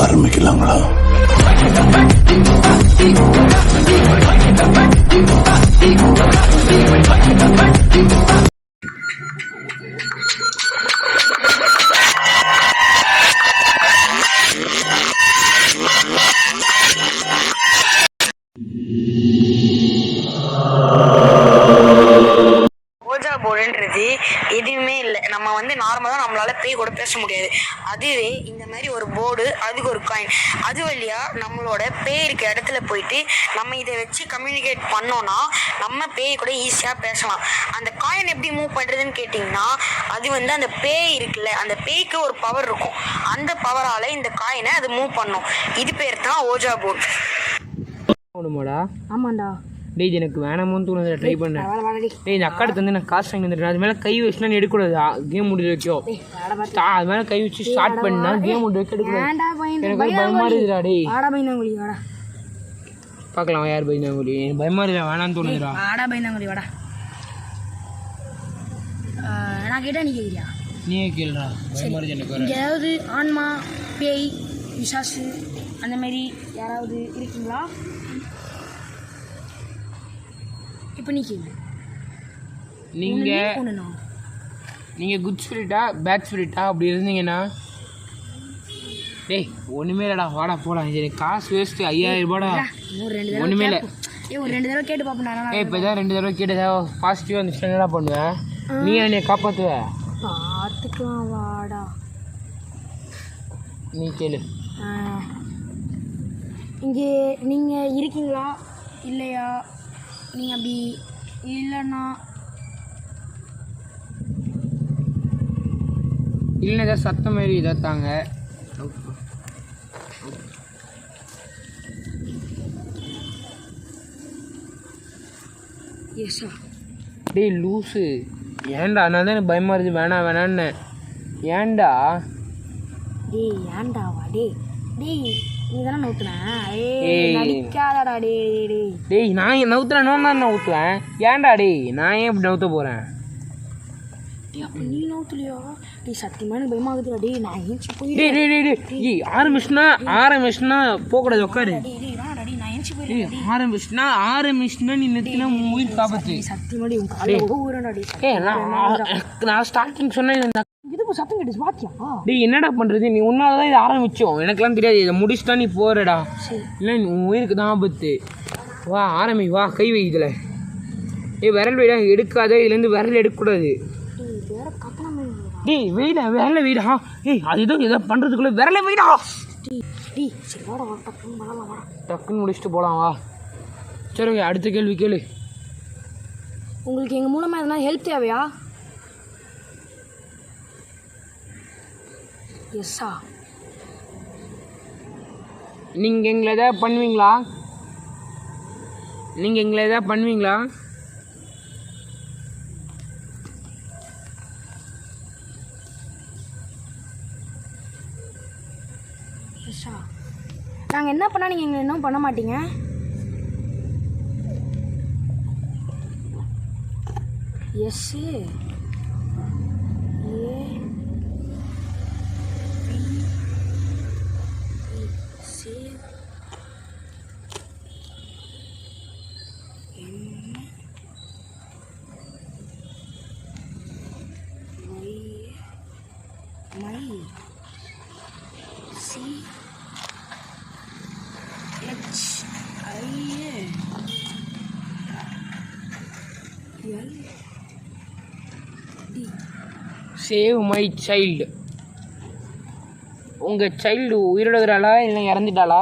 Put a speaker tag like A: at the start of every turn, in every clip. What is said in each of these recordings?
A: ஆரம்பிக்கலாங்களா?
B: போர்டுன்றது எதுவுமே இல்லை. நம்ம வந்து நார்மலாக நம்மளால பேய் கூட பேச முடியாது. அதுவே இந்த மாதிரி ஒரு போர்டு, அதுக்கு ஒரு காயின், அது வழியாக நம்மளோட பேய் இருக்க இடத்துல போயிட்டு நம்ம இதை வச்சு கம்யூனிகேட் பண்ணோன்னா நம்ம பேய் கூட ஈஸியாக பேசலாம். அந்த காயின் எப்படி மூவ் பண்ணுறதுன்னு கேட்டிங்கன்னா, அது வந்து அந்த பேய் இருக்குல்ல, அந்த பேய்க்கு ஒரு பவர் இருக்கும். அந்த பவரால் இந்த காயினை அது மூவ் பண்ணும். இது பேர் தான் ஓஜா போர்டு.
C: ஆமாண்டா.
D: டேய் எனக்கு வேணாமோன்னு தோணுது, ட்ரை பண்ணேன். டேய் இந்த அக்காட்ட வந்து நான் காசு வாங்கி வந்துட்டேன். அது மேலே கை வச்சுனா எடுக்கூடாது, கேம் முடிஞ்ச வைக்கும். அது மேலே கை வச்சு ஸ்டார்ட் பண்ணா கேம் முடிஞ்ச வைக்க எடுக்கூடாது. எனக்கு பயமா இருக்குதுடா. டேய் பார்க்கலாம் யார் பயந்தாங்குடி. பயமா இருக்குதா, வேணான்னு தோணுதுடா.
C: ஆடா பயந்தாங்குடி வாடா. நான் கேட்டா நீ கேட்குறியா?
D: நீயே கேளுடா. பயமா இருக்கு எனக்கு.
C: ஏதாவது ஆன்மா, பேய், பிசாசு அந்த மாதிரி யாராவது இருக்கீங்களா? இப்போ நீ கேளு.
D: நீங்கள் குட் ஸ்பிரிட்டா பேட் ஸ்பிரிட்டா அப்படி இருந்தீங்கன்னா, டேய் ஒன்றுமே இல்லைடா, வாடா போகலாம். சரி காசு வேஸ்ட்டு 5000 ரூபாடா. ஒன்றுமே இல்லை.
C: ஒரு 2 தடவை கேட்டு பார்ப்பேன்.
D: இப்போ தான் 2 தடவை கேட்டதா பாசிட்டிவாக வந்துச்சு. என்னடா பண்ணுவேன்? நீ என்னை காப்பாற்றுவ?
C: பார்த்துக்கலாம் வாடா.
D: நீ கேளு.
C: இங்கே நீங்கள் இருக்கீங்களா இல்லையா? நீங்கள் அப்படி
D: இல்லைன்னா சத்தம் மாரி இதை தாங்க. டேய் லூஸு, ஏன்டா? நான் தான் எனக்கு பயமா இருக்குது, வேணாம் வேணான்னு. ஏன்டா?
C: டேய் ஏன்டாவா? டேய் நீ தானே நவுத்துனேன். நடிக்காதடா.
D: டேய் நான் நவுத்துறேன், நான் ஊற்றுவேன். ஏன்டா டேய் நான் ஏன் இப்படி நவுத்த போகிறேன்?
C: அப்போ நீ நவுத்துலையா? டேய் சத்தியமாக எனக்கு பயமாகுதுடா. டேய் நான் ஏஞ்சி போய்
D: டேய் ஆரம்பிச்சுனா போகக்கூடாது, உட்காரு. ஆரம்பிச்சுனா நீ நெத்தினா உயிர் காப்பாற்று.
C: சத்தியமாடி உன் காலையில் ஊறடா.
D: நான் ஸ்டார்டிங் சொன்னேன்
C: இதுக்கு சத்தம் கேட்டு பாத்தியா?
D: டேய் என்னடா பண்ணுறது? நீ உன்னால தான் இதை ஆரம்பித்தோம், எனக்குலாம் தெரியாது. இதை முடிச்சுட்டா நீ போகிறடா. இல்லை உன் உயிருக்கு தான் ஆபத்து. வா ஆரம்பி, வா கை வை இதில். விரல் வைடா, எடுக்காத. இதுலேருந்து விரல் எடுக்கக்கூடாது. டேய் வெயிடா, விரல வெயிடா. அதுதான் எதாவது பண்ணுறதுக்குள்ளே விரல வெயிடா. டக்குன்னு முடிச்சுட்டு போகலாம் வா. சரி அடுத்த கேள்வி கேளு.
C: உங்களுக்கு எங்கள் மூலமாக எதனா ஹெல்ப் தேவையா? எஸ்ஸா.
D: நீங்கள் எங்களை எதாவது பண்ணுவீங்களா?
C: எஸ்ஸா. நாங்கள் என்ன பண்ணால் நீங்கள் எங்களை இன்னும் பண்ண மாட்டீங்க? எஸ்ஸு.
D: Save my child. உங்கள் சைல்டு உயிரோடுகிறாளா இல்லை இறந்துட்டாளா?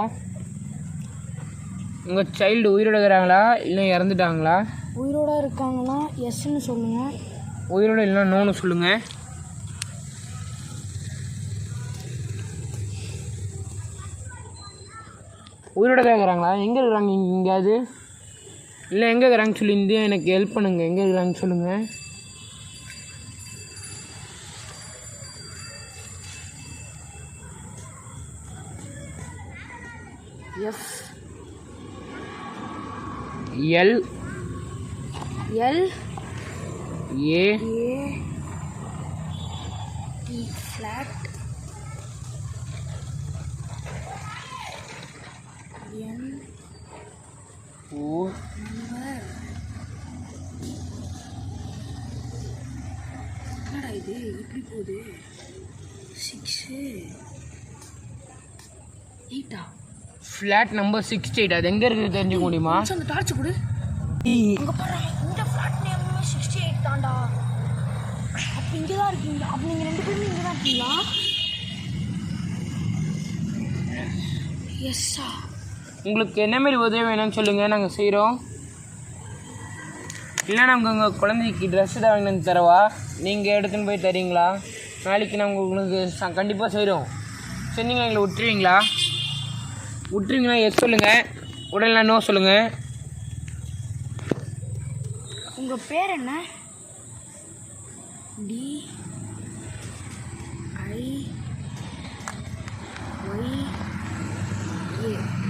D: உங்கள் சைல்டு உயிரோடுகிறாங்களா இல்லை இறந்துட்டாங்களா?
C: உயிரோடு இருக்காங்களா? எஸ்ன்னு சொல்லுங்கள்.
D: உயிரோடு இல்லைனா நோன்னு சொல்லுங்கள். உயிரோட தான் இருக்கிறாங்களா? எங்கே இருக்கிறாங்க? எங்கேயாவது இல்லை எங்கே இருக்கிறாங்கன்னு சொல்லி இந்தியா எனக்கு ஹெல்ப் பண்ணுங்கள். எங்கே இருக்கிறாங்கன்னு சொல்லுங்கள்.
C: F
D: L
C: L
D: A
C: T flat N
D: O
C: number. என்னடா இது எப்படி போகுது? 6 8
D: ஃப்ளாட் நம்பர் 68. அது எங்கே இருக்குது தெரிஞ்சுக்க முடியுமா?
C: அந்த டார்ச் கொடு. அங்கே பாரு, இந்த ஃப்ளாட் நேம் 68 தான்டா. அப்போ இங்கே தான் இருக்கீங்க. அப்போ நீங்கள் 2 பேரும் இங்கே தான் இருக்கீங்களா? எஸ்ஸா.
D: உங்களுக்கு என்ன மாதிரி உதவி வேணும்னு சொல்லுங்கள், நாங்கள் செய்கிறோம். இல்லை நாங்கள் உங்கள் குழந்தைக்கு ட்ரெஸ்ஸு தான் வாங்கி வந்து தரவா? நீங்கள் எடுத்துன்னு போய் தரீங்களா? நாளைக்கு நாங்கள் உங்களுக்கு கண்டிப்பாக செய்கிறோம். சரி, நீங்கள் எங்களை விட்டுருவீங்களா? விட்டுருவீங்களா? எஸ் சொல்லுங்கள், உடனே நோ சொல்லுங்கள்.
C: உங்கள் பேர் என்ன? DIY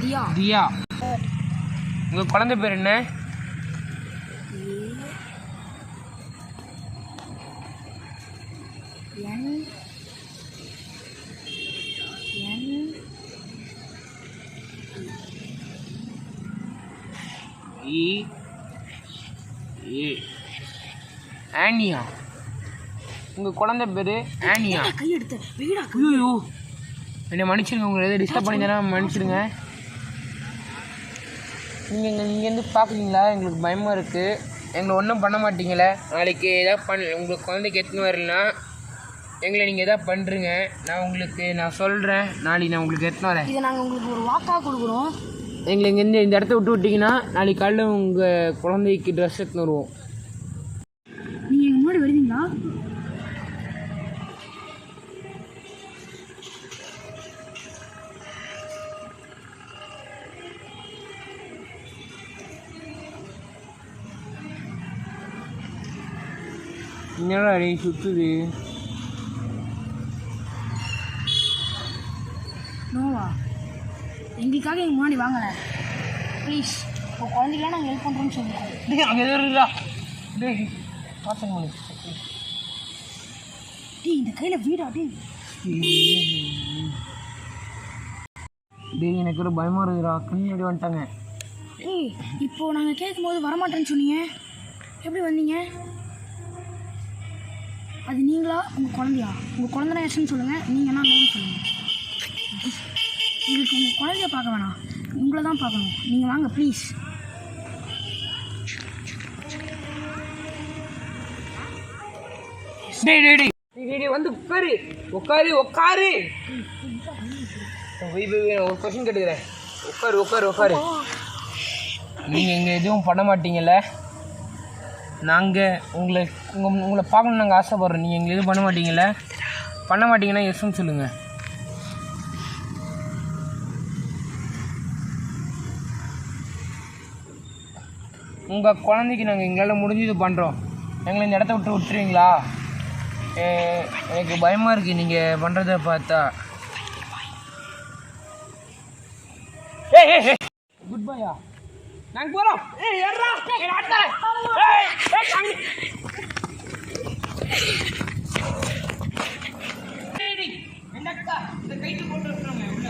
C: தியா.
D: தியா. உங்கள் குழந்தை பேர் என்ன? ஆனியா. உங்கள் குழந்தை பேர் ஆனியா.
C: கையெடுத்த வீடா.
D: ஐயோ, என்னை மன்னிச்சிடுங்க, உங்களை எதாவது டிஸ்டர்ப் பண்ணியிருந்தேன்னா மன்னிச்சிடுங்க. நீங்கள் இங்கேருந்து பார்க்குறீங்களா? எங்களுக்கு பயமாக இருக்குது. எங்களை ஒன்றும் பண்ண மாட்டீங்களே. நாளைக்கு எதாவது உங்களுக்கு குழந்தைக்கு எடுத்துன்னு வரலன்னா எங்களை நீங்கள் எதாவது பண்ணுறீங்க. நான் சொல்கிறேன், நாளைக்கு நான் உங்களுக்கு எடுத்துன்னு வரேன்.
C: இதை நாங்கள் உங்களுக்கு ஒரு வாக்காக கொடுக்குறோம்.
D: எங்களை இங்கேருந்து இந்த இடத்த விட்டு விட்டிங்கன்னா நாளைக்கு காலையில் உங்கள் குழந்தைக்கு ட்ரெஸ் எடுத்துன்னு வருவோம்.
C: நீங்கள் எங்கள் முன்னாடி வருவீங்களா?
D: என்னடா அடி சுற்றுது?
C: நோவா, எங்களுக்காக எங்கள் முன்னாடி வாங்கலை ப்ளீஸ். இப்போ குழந்தைக்கெலாம் நாங்கள் ஹெல்ப் பண்ணுறோன்னு சொல்லுவோம்.
D: அங்கே எதுவும் இருக்குதா? டேய் பார்த்துங்க.
C: டேய், இந்த கையில் வீடா?
D: டேய் எனக்கு ஒரு பயமாக இருக்குதுடா. கண்ணாடி வந்துட்டாங்க.
C: ஏய், இப்போது நாங்கள் கேட்கும்போது வரமாட்டேன்னு சொன்னீங்க, எப்படி வந்தீங்க? அது நீங்களா உங்கள் குழந்தையா? உங்கள் குழந்தைனா எஸ்ன்னு சொல்லுங்கள், நீங்கள் என்ன நோன்னு சொல்லுங்கள். உங்களுக்கு உங்கள் குழந்தைய பார்க்க வேணாம், உங்களை தான் பார்க்கணும். நீங்கள் வாங்க ப்ளீஸ்.
D: டேய் டேய் டேய் டேய் வந்து உட்காரு உட்காரு உட்காரு. ஒரு கொஸ்டின் கேட்டுக்கிறேன். உட்காரு உட்காரு உட்காரு. நீங்கள் இங்கே எதுவும் பண்ண மாட்டீங்கல்ல? நாங்கள் உங்களை பார்க்கணுன்னு நாங்கள் ஆசைப்பட்றோம். நீங்கள் எங்களை எதுவும் பண்ண மாட்டீங்கல்ல? பண்ண மாட்டீங்கன்னா எஸ்ன்னு சொல்லுங்கள். உங்கள் குழந்தைக்கு நாங்கள் எங்களால் முடிஞ்சது பண்ணுறோம். எங்களை இந்த இடத்த விட்டுருவீங்களா? எனக்கு பயமாக இருக்குது நீங்கள் பண்ணுறத பார்த்தா. குட் பையா, நாங்கள் போகிறோம். இந்த கைட்டு போட்டு வச்சுருவாங்க உள்ள.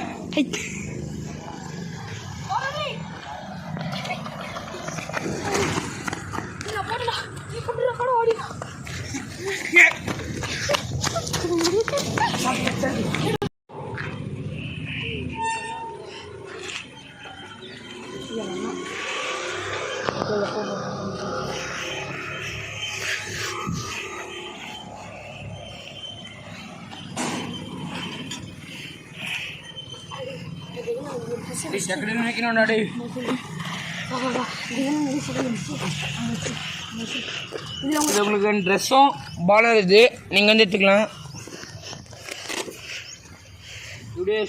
D: நினைக்கணும்டா. டேய் இது உங்களுக்கு ட்ரெஸ்ஸும் பாலர் இது நீங்கள் வந்து எடுத்துக்கலாம். இப்படியே